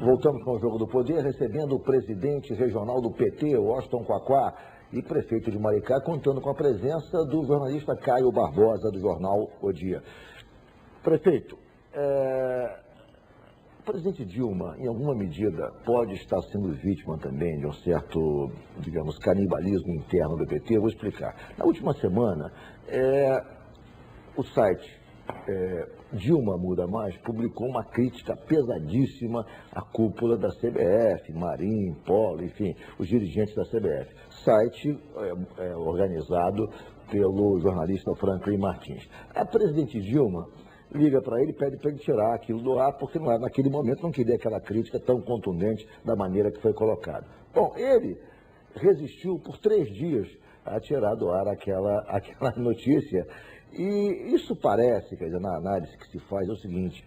Voltamos com o Jogo do Poder, recebendo o presidente regional do PT, Washington Quaquá, e prefeito de Maricá, contando com a presença do jornalista Caio Barbosa, do jornal O Dia. Prefeito, o presidente Dilma, em alguma medida, pode estar sendo vítima também de um certo, digamos, canibalismo interno do PT. Eu vou explicar. Na última semana, o site Dilma Muda Mais publicou uma crítica pesadíssima à cúpula da CBF, Marinho, Polo, enfim, os dirigentes da CBF. Site organizado pelo jornalista Franklin Martins. A presidente Dilma liga para ele e pede para ele tirar aquilo do ar, porque naquele momento não queria aquela crítica tão contundente da maneira que foi colocada. Bom, ele resistiu por 3 dias a tirar do ar aquela notícia. E isso parece, quer dizer, na análise que se faz, é o seguinte: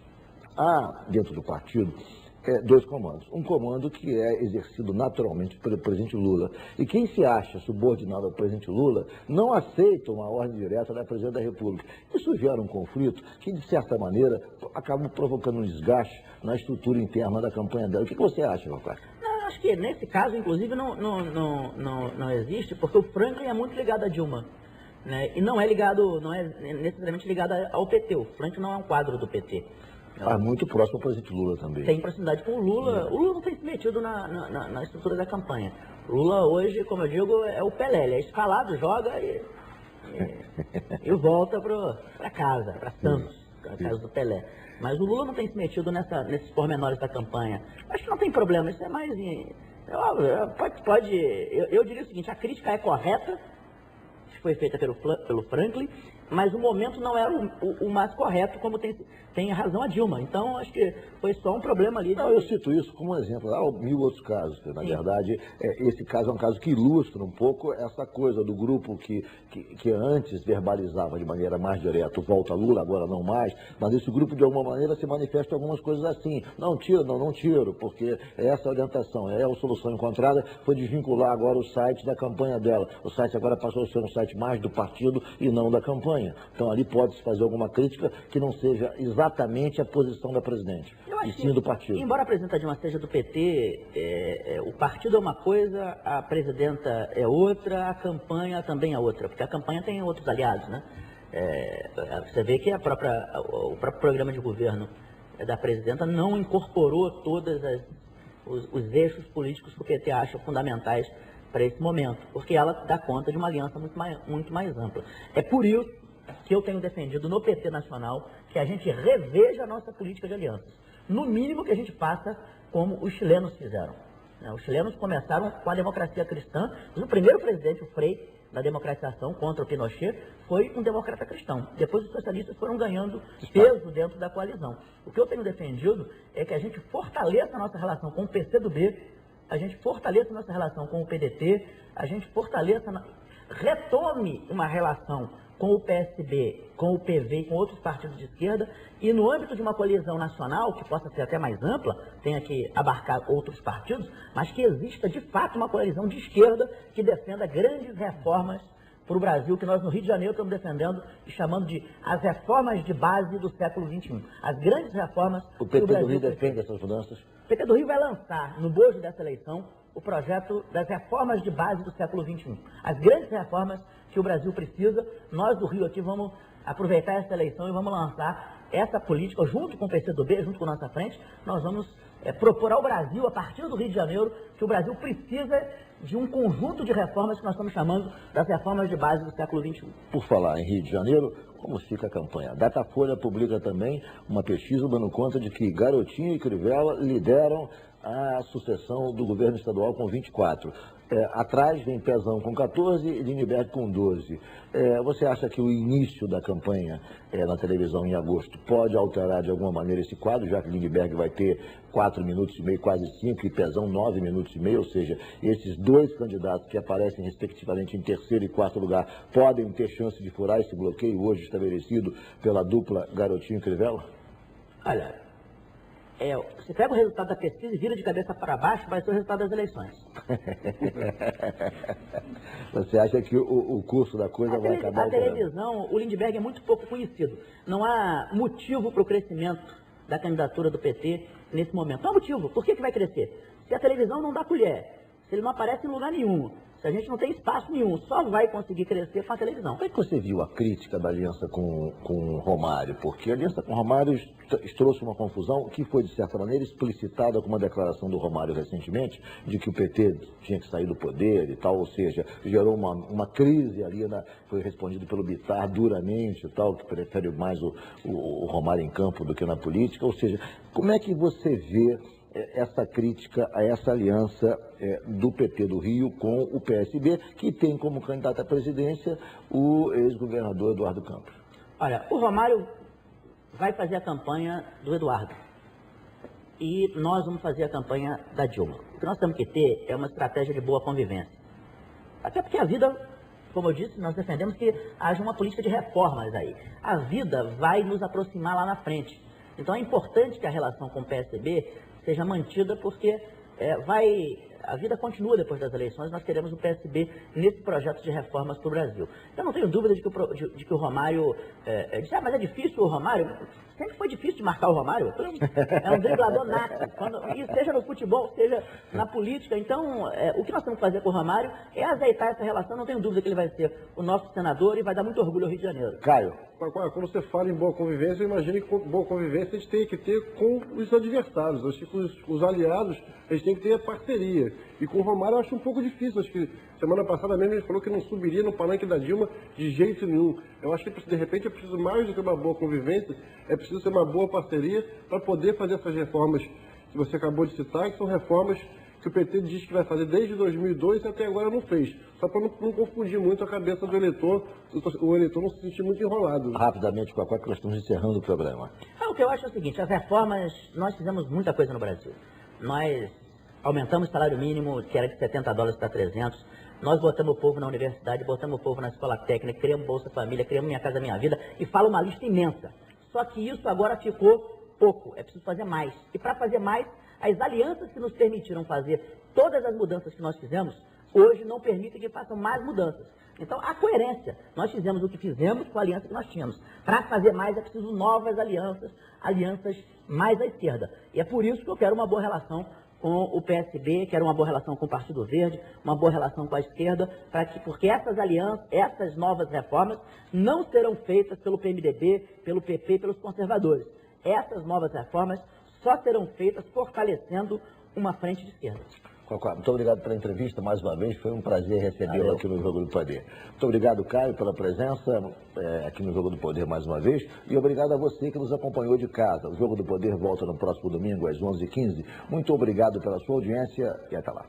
há dentro do partido 2 comandos. Um comando que é exercido naturalmente pelo presidente Lula. E quem se acha subordinado ao presidente Lula não aceita uma ordem direta da presidente da República. Isso gera um conflito que, de certa maneira, acaba provocando um desgaste na estrutura interna da campanha dela. O que você acha, Quaquá? Acho que nesse caso, inclusive, não existe, porque o Franklin é muito ligado a Dilma. Né? E não é necessariamente ligado ao PT. O Franklin não é um quadro do PT. Muito próximo ao presidente Lula também. Tem proximidade com o Lula. O Lula não tem se metido na estrutura da campanha. O Lula hoje, como eu digo, é o Pelé. Ele é escalado, joga e volta para casa, para Santos, a casa do Pelé. Mas o Lula não tem se metido nesses pormenores da campanha. Acho que não tem problema, isso é mais... Eu diria o seguinte: a crítica é correta, que foi feita pelo Franklin, mas o momento não era o mais correto, como tem razão a Dilma. Então, acho que foi só um problema ali. Não, eu cito isso como um exemplo. Há 1000 outros casos. Na verdade, esse caso é um caso que ilustra um pouco essa coisa do grupo que antes verbalizava de maneira mais direta: volta Lula, agora não mais. Mas esse grupo, de alguma maneira, se manifesta algumas coisas assim: não tiro, não tiro, porque essa orientação, a solução encontrada foi desvincular agora o site da campanha dela. O site agora passou a ser um site mais do partido e não da campanha. Então ali pode-se fazer alguma crítica que não seja exatamente a posição da presidente, e sim do partido. Embora a presidenta Dilma seja do PT, o partido é uma coisa, a presidenta é outra, a campanha também é outra, porque a campanha tem outros aliados, né? Você vê que o próprio programa de governo da presidenta não incorporou todos os eixos políticos que o PT acha fundamentais para esse momento, porque ela dá conta de uma aliança muito mais ampla. É por isso que eu tenho defendido no PT Nacional que a gente reveja a nossa política de alianças. No mínimo que a gente faça como os chilenos fizeram. Os chilenos começaram com a democracia cristã. O primeiro presidente, o Frei, da democratização contra o Pinochet, foi um democrata cristão. Depois os socialistas foram ganhando peso dentro da coalizão. O que eu tenho defendido é que a gente fortaleça a nossa relação com o PCdoB, a gente fortaleça a nossa relação com o PDT, a gente retome uma relação com o PSB, com o PV e com outros partidos de esquerda, e no âmbito de uma coalizão nacional, que possa ser até mais ampla, tenha que abarcar outros partidos, mas que exista de fato uma coalizão de esquerda que defenda grandes reformas para o Brasil, que nós no Rio de Janeiro estamos defendendo e chamando de as reformas de base do século XXI. As grandes reformas que o Brasil... O PT do Rio defende essas mudanças? O PT do Rio vai lançar, no bojo dessa eleição, o projeto das reformas de base do século XXI. As grandes reformas que o Brasil precisa, nós do Rio aqui vamos aproveitar essa eleição e vamos lançar essa política junto com o PCdoB, junto com a nossa frente. Nós vamos propor ao Brasil, a partir do Rio de Janeiro, que o Brasil precisa de um conjunto de reformas que nós estamos chamando das reformas de base do século XXI. Por falar em Rio de Janeiro, como fica a campanha? A Datafolha publica também uma pesquisa dando conta de que Garotinho e Crivella lideram a sucessão do governo estadual com 24. Atrás vem Pezão com 14 e Lindbergh com 12. Você acha que o início da campanha na televisão em agosto pode alterar de alguma maneira esse quadro, já que Lindbergh vai ter 4 minutos e meio, quase 5, e Pezão 9 minutos e meio, ou seja, esses 2 candidatos que aparecem respectivamente em terceiro e quarto lugar podem ter chance de furar esse bloqueio hoje estabelecido pela dupla Garotinho e Crivella? Olha, você pega o resultado da pesquisa e vira de cabeça para baixo, vai ser o resultado das eleições. Você acha que o curso da coisa vai acabar? A televisão, o Lindbergh é muito pouco conhecido. Não há motivo para o crescimento da candidatura do PT nesse momento. Não há motivo. Por que vai crescer? Se a televisão não dá colher, se ele não aparece em lugar nenhum, se a gente não tem espaço nenhum, só vai conseguir crescer com a televisão. Como é que você viu a crítica da aliança com o Romário? Porque a aliança com o Romário trouxe uma confusão que foi, de certa maneira, explicitada com uma declaração do Romário recentemente, de que o PT tinha que sair do poder e tal, ou seja, gerou uma crise ali, foi respondido pelo Bittar duramente e tal, que prefere mais o Romário em campo do que na política, ou seja, como é que você vê essa crítica a essa aliança do PT do Rio com o PSB, que tem como candidato à presidência o ex-governador Eduardo Campos? Olha, o Romário vai fazer a campanha do Eduardo e nós vamos fazer a campanha da Dilma. O que nós temos que ter é uma estratégia de boa convivência. Até porque a vida, como eu disse, nós defendemos que haja uma política de reformas aí. A vida vai nos aproximar lá na frente. Então é importante que a relação com o PSB seja mantida, porque a vida continua depois das eleições, nós queremos o PSB nesse projeto de reformas para o Brasil. Eu não tenho dúvida de que o Romário, mas é difícil o Romário? Sempre foi difícil de marcar o Romário, é um driblador nato, seja no futebol, seja na política. Então, o que nós temos que fazer com o Romário é azeitar essa relação, não tenho dúvida que ele vai ser o nosso senador e vai dar muito orgulho ao Rio de Janeiro. Caio. Quando você fala em boa convivência, eu imagino que boa convivência a gente tem que ter com os adversários. Eu acho que os aliados, a gente tem que ter parceria. E com o Romário eu acho um pouco difícil. Acho que semana passada mesmo ele falou que não subiria no palanque da Dilma de jeito nenhum. Eu acho que de repente é preciso mais do que uma boa convivência, é preciso ter uma boa parceria para poder fazer essas reformas que você acabou de citar, que são reformas que o PT diz que vai fazer desde 2002 e até agora não fez. Só para não confundir muito a cabeça do eleitor, o eleitor não se sentir muito enrolado. Rapidamente, Cacó, que nós estamos encerrando o programa. O que eu acho é o seguinte, as reformas, nós fizemos muita coisa no Brasil. Nós aumentamos o salário mínimo, que era de $70 para 300. Nós botamos o povo na universidade, botamos o povo na escola técnica, criamos Bolsa Família, criamos Minha Casa Minha Vida, e fala uma lista imensa. Só que isso agora ficou pouco, é preciso fazer mais. E para fazer mais, as alianças que nos permitiram fazer todas as mudanças que nós fizemos, hoje não permitem que façam mais mudanças. Então, a coerência. Nós fizemos o que fizemos com a aliança que nós tínhamos. Para fazer mais, é preciso novas alianças, alianças mais à esquerda. E é por isso que eu quero uma boa relação com o PSB, quero uma boa relação com o Partido Verde, uma boa relação com a esquerda, porque essas alianças, essas novas reformas, não serão feitas pelo PMDB, pelo PP, pelos conservadores. Essas novas reformas só serão feitas fortalecendo uma frente de esquerda. Muito obrigado pela entrevista mais uma vez, foi um prazer recebê-lo aqui no Jogo do Poder. Muito obrigado, Caio, pela presença aqui no Jogo do Poder mais uma vez, e obrigado a você que nos acompanhou de casa. O Jogo do Poder volta no próximo domingo às 11h15. Muito obrigado pela sua audiência e até lá.